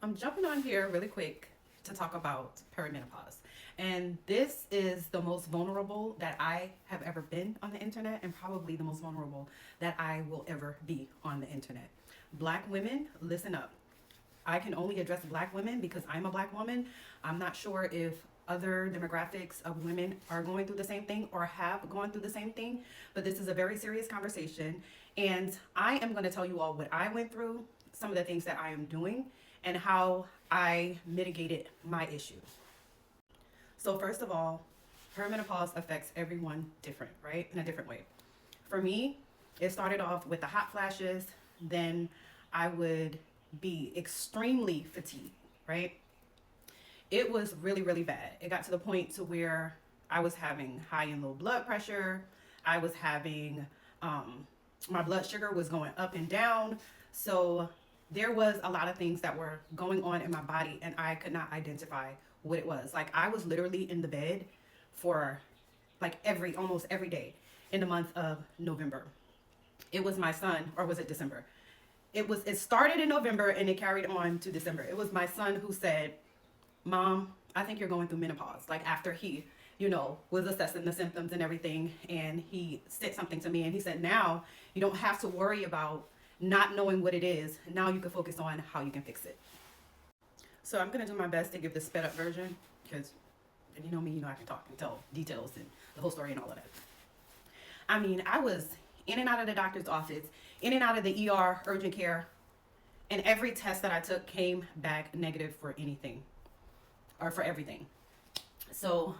I'm jumping on here really quick to talk about perimenopause. And this is the most vulnerable that I have ever been on the internet, and probably the most vulnerable that I will ever be on the internet. Black women, listen up. I can only address black women because I'm a black woman. I'm not sure if other demographics of women are going through the same thing or have gone through the same thing, but this is a very serious conversation. And I am going to tell you all what I went through, some of the things that I am doing, and how I mitigated my issue. So, first of all, perimenopause affects everyone different, right? In a different way. For me, it started off with the hot flashes, then I would be extremely fatigued, right? It was really, really bad. It got to the point to where I was having high and low blood pressure. I was having, my blood sugar was going up and down. So there was a lot of things that were going on in my body, and I could not identify what it was. Like, I was literally in the bed for like almost every day in the month of November. It was my son, or was it December? It started in November and it carried on to December. It was my son who said, "Mom, I think you're going through menopause." Like, after he, was assessing the symptoms and everything, and he said something to me, and he said, "Now you don't have to worry about not knowing what it is. Now you can focus on how you can fix it." So I'm gonna do my best to give the sped up version, because if you know me, I can talk and tell details and the whole story and all of that. I mean, I was in and out of the doctor's office, in and out of the ER, urgent care, and every test that I took came back negative for anything, or for everything. So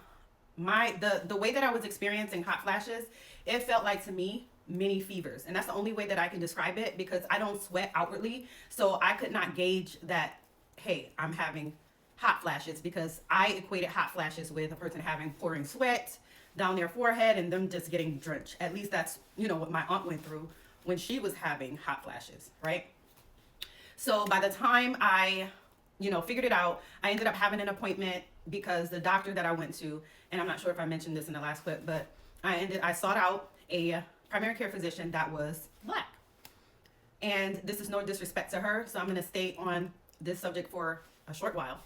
the way that I was experiencing hot flashes, it felt like, to me, mini fevers. And that's the only way that I can describe it, because I don't sweat outwardly. So I could not gauge that, hey, I'm having hot flashes, because I equated hot flashes with a person having pouring sweat down their forehead and them just getting drenched. At least that's, what my aunt went through when she was having hot flashes, right? So by the time I, figured it out, I ended up having an appointment, because the doctor that I went to, and I'm not sure if I mentioned this in the last clip, but I sought out a primary care physician that was black. And this is no disrespect to her, so I'm going to stay on this subject for a short while.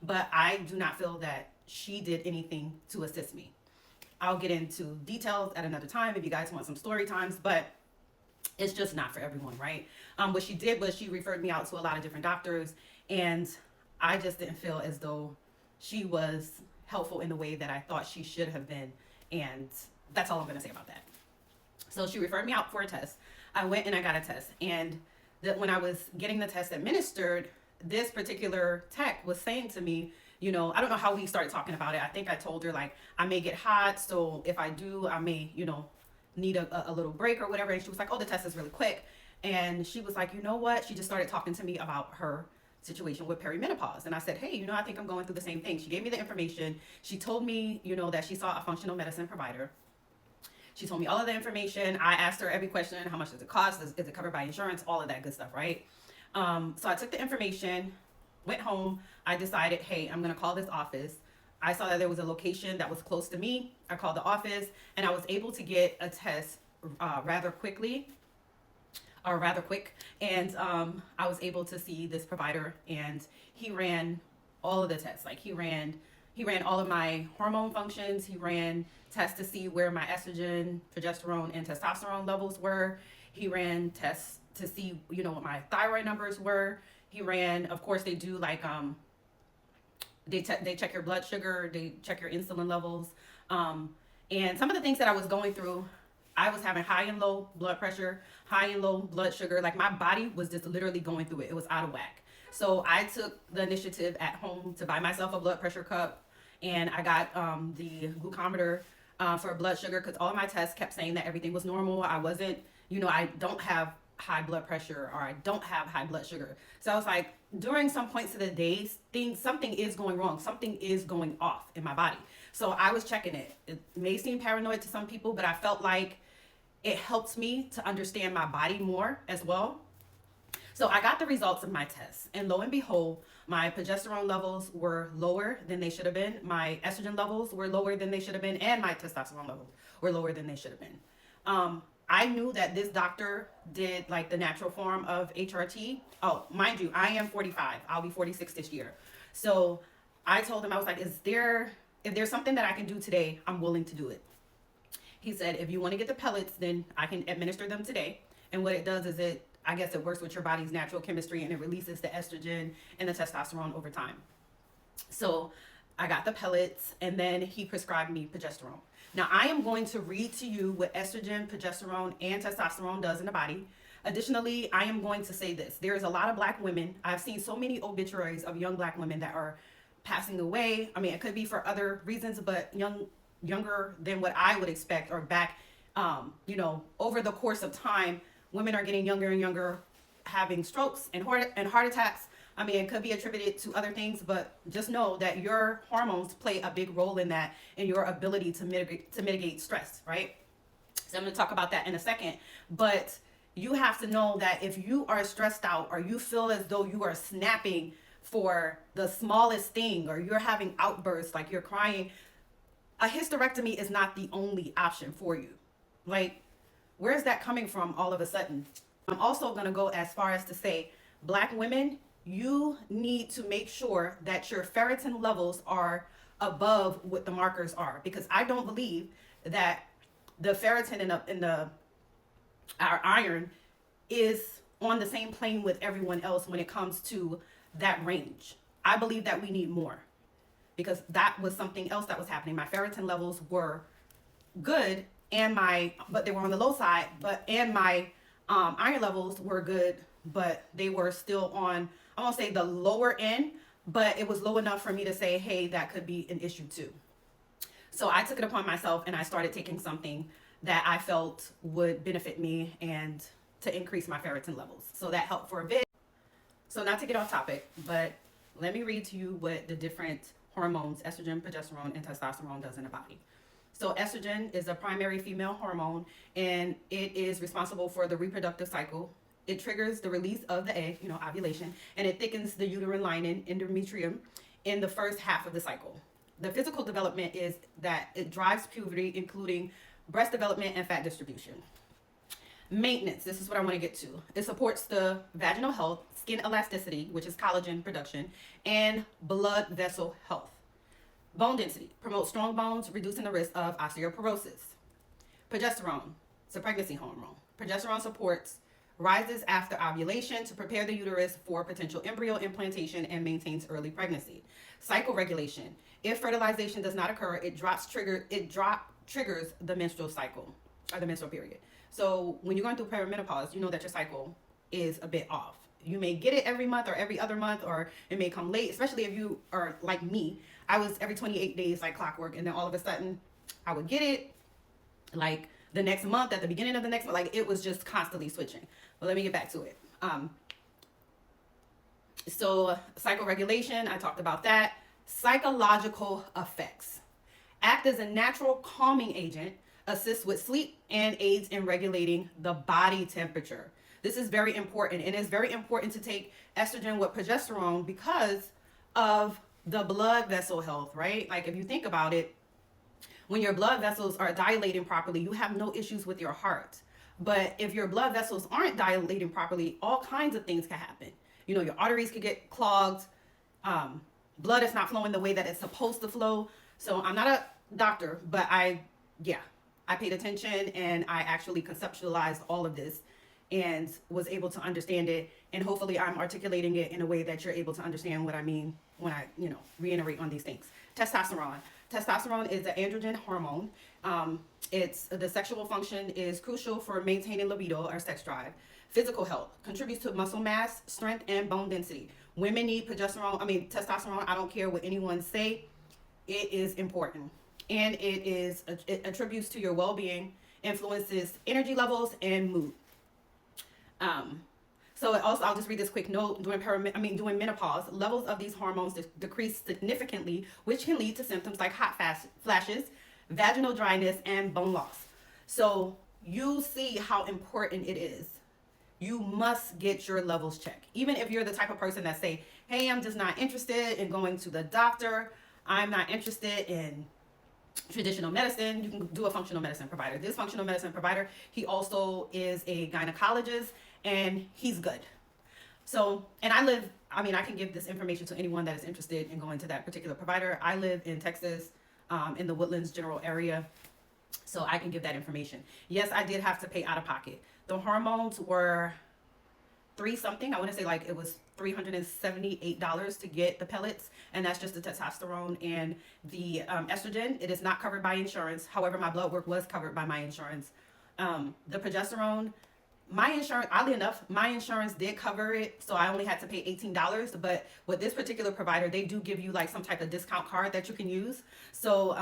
But I do not feel that she did anything to assist me. I'll get into details at another time if you guys want some story times, but it's just not for everyone, right? What she did was she referred me out to a lot of different doctors, and I just didn't feel as though she was helpful in the way that I thought she should have been, and that's all I'm going to say about that. So she referred me out for a test. I went and I got a test, and when I was getting the test administered, this particular tech was saying to me, I don't know how we started talking about it. I think I told her, like, I may get hot, so if I do, I may, need a little break or whatever. And she was like, "Oh, the test is really quick." And she was like, "You know what?" She just started talking to me about her situation with perimenopause. And I said, "Hey, I think I'm going through the same thing." She gave me the information. She told me, that she saw a functional medicine provider. She told me all of the information. I asked her every question. How much does it cost? Is it covered by insurance? All of that good stuff, right? So I took the information, went home. I decided, hey, I'm going to call this office. I saw that there was a location that was close to me. I called the office, and I was able to get a test rather quick. And I was able to see this provider, and he ran all of the tests. Like, he ran all of my hormone functions. He ran tests to see where my estrogen, progesterone, and testosterone levels were. He ran tests to see, what my thyroid numbers were. He ran, of course, they do like, they check your blood sugar, they check your insulin levels. And some of the things that I was going through, I was having high and low blood pressure, high and low blood sugar. Like, my body was just literally going through it. It was out of whack. So I took the initiative at home to buy myself a blood pressure cup, and I got the glucometer for blood sugar, because all of my tests kept saying that everything was normal. I wasn't, I don't have high blood pressure, or I don't have high blood sugar. So I was like, during some points of the day, something is going wrong. Something is going off in my body. So I was checking it. It may seem paranoid to some people, but I felt like it helped me to understand my body more as well. So I got the results of my tests, and lo and behold, my progesterone levels were lower than they should have been. My estrogen levels were lower than they should have been, and my testosterone levels were lower than they should have been. I knew that this doctor did like the natural form of HRT. Oh, mind you, I am 45. I'll be 46 this year. So I told him, I was like, if there's something that I can do today, I'm willing to do it. He said, if you want to get the pellets, then I can administer them today. And what it does is I guess it works with your body's natural chemistry, and it releases the estrogen and the testosterone over time. So I got the pellets, and then he prescribed me progesterone. Now I am going to read to you what estrogen, progesterone, and testosterone does in the body. Additionally, I am going to say this. There is a lot of black women. I've seen so many obituaries of young black women that are passing away. I mean, it could be for other reasons, but younger than what I would expect, or back, over the course of time, women are getting younger and younger, having strokes and heart attacks. I mean, it could be attributed to other things, but just know that your hormones play a big role in that, and your ability to mitigate stress, right? So I'm going to talk about that in a second. But you have to know that if you are stressed out, or you feel as though you are snapping for the smallest thing, or you're having outbursts, like you're crying, a hysterectomy is not the only option for you. Like, where's that coming from all of a sudden? I'm also going to go as far as to say, black women, you need to make sure that your ferritin levels are above what the markers are, because I don't believe that the ferritin in our iron is on the same plane with everyone else when it comes to that range. I believe that we need more, because that was something else that was happening. My ferritin levels were good, but they were on the low side, and my iron levels were good, but they were still on, I won't say the lower end, but it was low enough for me to say, hey, that could be an issue too. So I took it upon myself, and I started taking something that I felt would benefit me and to increase my ferritin levels. So that helped for a bit. So not to get off topic, but let me read to you what the different hormones, estrogen, progesterone, and testosterone does in the body. So estrogen is a primary female hormone, and it is responsible for the reproductive cycle. It triggers the release of the egg, ovulation, and it thickens the uterine lining, endometrium, in the first half of the cycle. The physical development is that it drives puberty, including breast development and fat distribution. Maintenance, this is what I want to get to. It supports the vaginal health, skin elasticity, which is collagen production, and blood vessel health. Bone density, promotes strong bones, reducing the risk of osteoporosis. Progesterone, it's a pregnancy hormone. Progesterone supports rises after ovulation to prepare the uterus for potential embryo implantation and maintains early pregnancy. Cycle regulation, if fertilization does not occur, it triggers the menstrual cycle, or the menstrual period. So when you're going through perimenopause, you know that your cycle is a bit off. You may get it every month or every other month, or it may come late, especially if you are like me. I was every 28 days like clockwork, and then all of a sudden I would get it like the next month, at the beginning of the next month. Like, it was just constantly switching. But let me get back to it. So cycle regulation, I talked about that. Psychological effects. Act as a natural calming agent, assists with sleep, and aids in regulating the body temperature. This is very important, and it's very important to take estrogen with progesterone because of the blood vessel health, right? Like, if you think about it, when your blood vessels are dilating properly, you have no issues with your heart. But if your blood vessels aren't dilating properly, all kinds of things can happen. Your arteries could get clogged. Blood is not flowing the way that it's supposed to flow. So I'm not a doctor, but I paid attention, and I actually conceptualized all of this and was able to understand it. And hopefully I'm articulating it in a way that you're able to understand what I mean when I, reiterate on these things. Testosterone. Testosterone is an androgen hormone. It's the sexual function is crucial for maintaining libido, or sex drive. Physical health contributes to muscle mass, strength, and bone density. Women need testosterone. I don't care what anyone say. It is important. And it attributes to your well-being, influences energy levels and mood. So it also, I'll just read this quick note. During menopause, levels of these hormones decrease significantly, which can lead to symptoms like hot flashes, vaginal dryness, and bone loss. So you see how important it is. You must get your levels checked. Even if you're the type of person that say, hey, I'm just not interested in going to the doctor. I'm not interested in traditional medicine, you can do a functional medicine provider. This functional medicine provider, he also is a gynecologist, and he's good. So, and I mean, I can give this information to anyone that is interested in going to that particular provider. I live in Texas, in the Woodlands general area, so I can give that information. Yes, I did have to pay out of pocket. The hormones were three something. I want to say like it was $378 to get the pellets, and that's just the testosterone and the estrogen. It is not covered by insurance. However, my blood work was covered by my insurance. The progesterone, my insurance, oddly enough, my insurance did cover it, so I only had to pay $18. But with this particular provider, they do give you like some type of discount card that you can use. So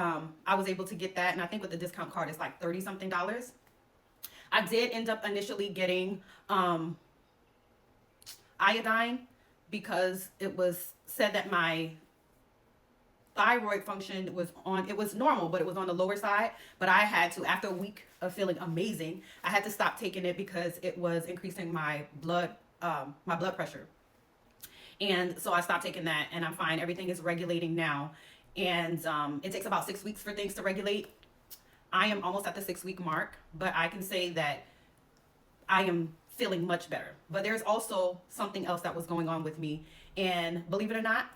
I was able to get that, and I think with the discount card, it's like 30 something dollars. I did end up initially getting iodine because it was said that my thyroid function was on, it was normal, but it was on the lower side. But I had to, after a week of feeling amazing, I had to stop taking it because it was increasing my blood pressure. And so I stopped taking that, and I'm fine. Everything is regulating now. And it takes about 6 weeks for things to regulate. I am almost at the 6-week mark, but I can say that I am feeling much better. But there's also something else that was going on with me. And believe it or not,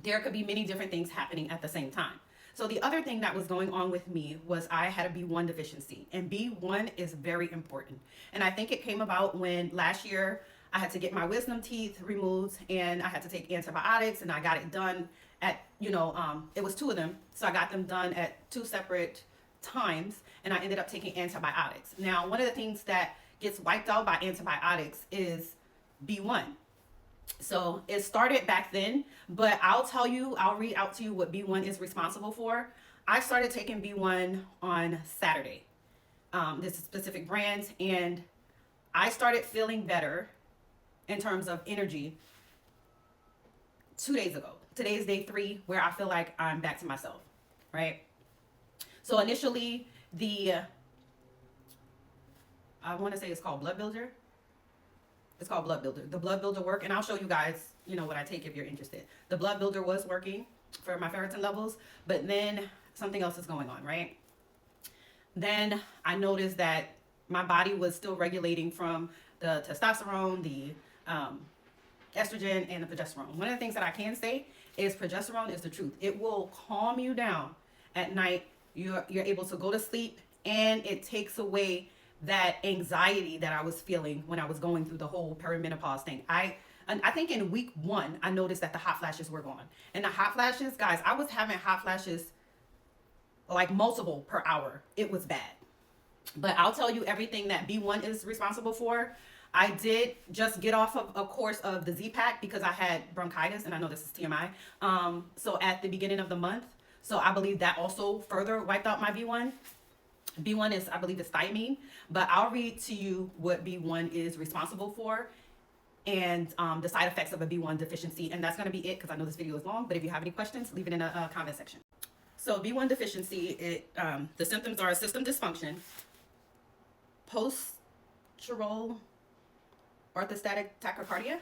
there could be many different things happening at the same time. So the other thing that was going on with me was I had a B1 deficiency, and B1 is very important. And I think it came about when last year I had to get my wisdom teeth removed, and I had to take antibiotics, and I got it done at, it was 2 of them. So I got them done at 2 separate times, and I ended up taking antibiotics. Now, one of the things that gets wiped out by antibiotics is B1. So it started back then, but I'll read out to you what B1 is responsible for. I started taking B1 on Saturday. This is specific brands, and I started feeling better in terms of energy 2 days ago. Today is day 3, where I feel like I'm back to myself, right? So initially, I want to say it's called Blood Builder. It's called Blood Builder. The Blood Builder work, and I'll show you guys, what I take if you're interested. The Blood Builder was working for my ferritin levels, but then something else is going on, right? Then I noticed that my body was still regulating from the testosterone, the estrogen, and the progesterone. One of the things that I can say is progesterone is the truth. It will calm you down at night. You're able to go to sleep, and it takes away that anxiety that I was feeling when I was going through the whole perimenopause thing. I think in week 1, I noticed that the hot flashes were gone. And the hot flashes, guys, I was having hot flashes like multiple per hour. It was bad. But I'll tell you everything that B1 is responsible for. I did just get off of a course of the Z-Pack because I had bronchitis, and I know this is TMI. So at the beginning of the month, so I believe that also further wiped out my B1. B1 is, I believe, is thiamine, but I'll read to you what B1 is responsible for and the side effects of a B1 deficiency. And that's going to be it because I know this video is long, but if you have any questions, leave it in the comment section. So B1 deficiency, the symptoms are system dysfunction, postural orthostatic tachycardia.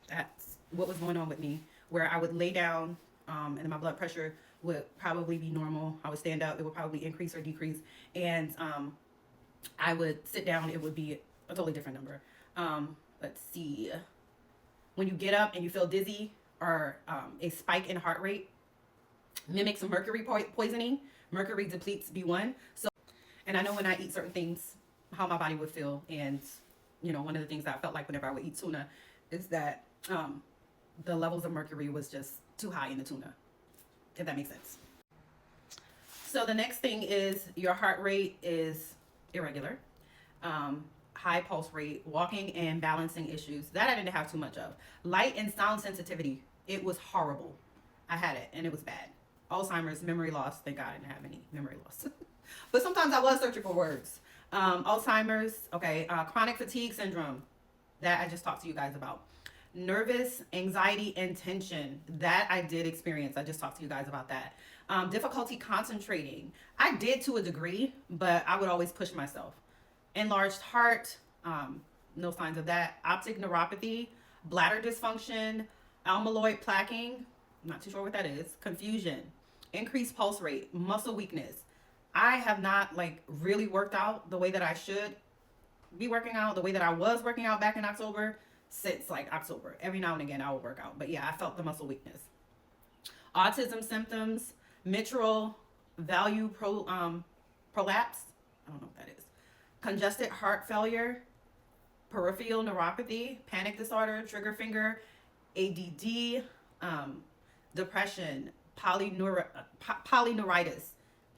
That's what was going on with me, where I would lay down and my blood pressure would probably be normal. I would stand up, it would probably increase or decrease. And I would sit down, it would be a totally different number. Let's see. When you get up and you feel dizzy, or a spike in heart rate, mimics mercury poisoning. Mercury depletes B1. So, and I know when I eat certain things, how my body would feel. And, one of the things that I felt like whenever I would eat tuna is that the levels of mercury was just too high in the tuna, if that makes sense. So the next thing is your heart rate is irregular, high pulse rate, walking and balancing issues. That I didn't have too much of. Light and sound sensitivity, it was horrible. I had it and it was bad. Alzheimer's, memory loss. Thank God I didn't have any memory loss. But sometimes I was searching for words. Alzheimer's, okay, chronic fatigue syndrome, that I just talked to you guys about. Nervous anxiety and tension, that I did experience. I just talked to you guys about that. Difficulty concentrating, I did to a degree, but I would always push myself. Enlarged heart, no signs of that. Optic neuropathy, bladder dysfunction, amyloid plaquing, I'm not too sure what that is. Confusion, increased pulse rate, muscle weakness. I have not like really worked out the way that I should be working out, the way that I was working out back in October, since like October. Every now and again I will work out. But yeah, I felt the muscle weakness. Autism symptoms, mitral valve prolapse. I don't know what that is. Congested heart failure, peripheral neuropathy, panic disorder, trigger finger, ADD, depression, polyneuritis.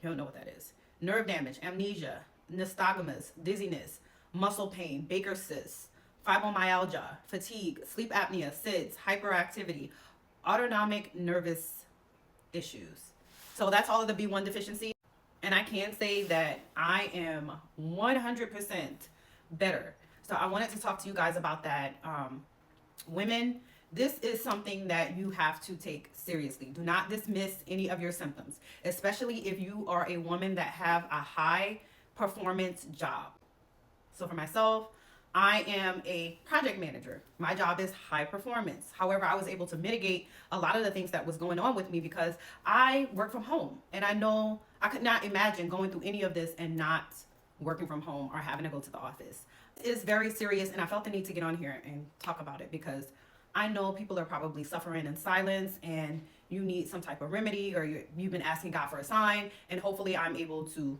You don't know what that is. Nerve damage, amnesia, nystagmus, dizziness, muscle pain, Baker's cyst, fibromyalgia, fatigue, sleep apnea, SIDS, hyperactivity, autonomic nervous issues. So that's all of the B1 deficiency. And I can say that I am 100% better. So I wanted to talk to you guys about that. Women, this is something that you have to take seriously. Do not dismiss any of your symptoms, especially if you are a woman that have a high performance job. So for myself, I am a project manager. My job is high performance. However, I was able to mitigate a lot of the things that was going on with me because I work from home. And I know I could not imagine going through any of this and not working from home or having to go to the office. It's very serious, and I felt the need to get on here and talk about it because I know people are probably suffering in silence and you need some type of remedy, or you've been asking God for a sign, and hopefully I'm able to,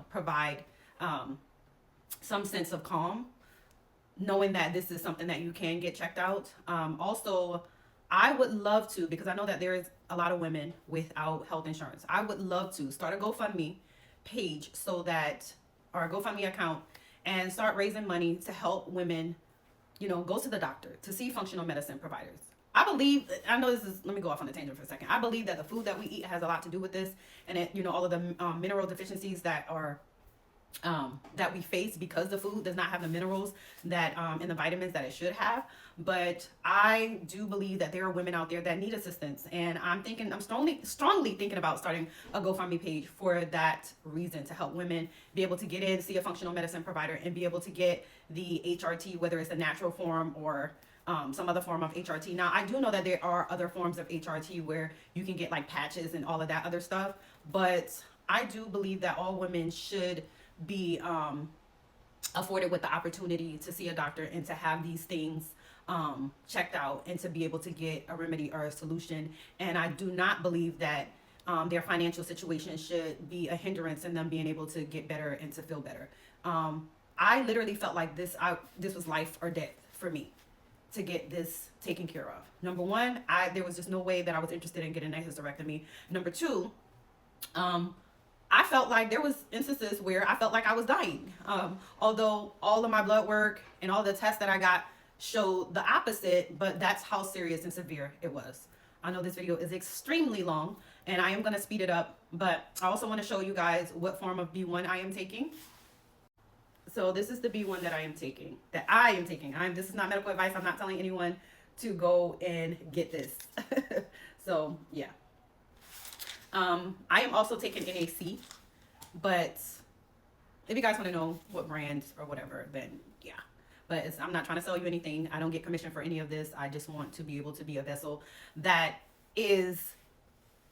provide some sense of calm, knowing that this is something that you can get checked out. Also, I would love to, because I know that there is a lot of women without health insurance. I would love to start a GoFundMe page or a GoFundMe account, and start raising money to help women, go to the doctor, to see functional medicine providers. Let me go off on a tangent for a second. I believe that the food that we eat has a lot to do with this, and all of the mineral deficiencies that we face because the food does not have the minerals that and the vitamins that it should have. But I do believe that there are women out there that need assistance, and I'm strongly thinking about starting a GoFundMe page for that reason, to help women be able to get in, see a functional medicine provider, and be able to get the HRT, whether it's a natural form or some other form of HRT. Now, I do know that there are other forms of HRT where you can get like patches and all of that other stuff, but I do believe that all women should be afforded with the opportunity to see a doctor and to have these things checked out and to be able to get a remedy or a solution. And I do not believe that their financial situation should be a hindrance in them being able to get better and to feel better. I literally felt like this was life or death for me to get this taken care of. Number one, there was just no way that I was interested in getting a hysterectomy. Number two, I felt like there was instances where I felt like I was dying. Although all of my blood work and all the tests that I got showed the opposite, but that's how serious and severe it was. I know this video is extremely long and I am going to speed it up, but I also want to show you guys what form of B1 I am taking. So this is the B1 that I am taking. This is not medical advice. I'm not telling anyone to go and get this. So yeah. I am also taking NAC, but if you guys want to know what brands or whatever, then yeah. But I'm not trying to sell you anything. I don't get commission for any of this. I just want to be able to be a vessel that is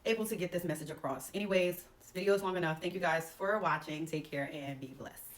able to get this message across. Anyways, this video is long enough. Thank you guys for watching. Take care and be blessed.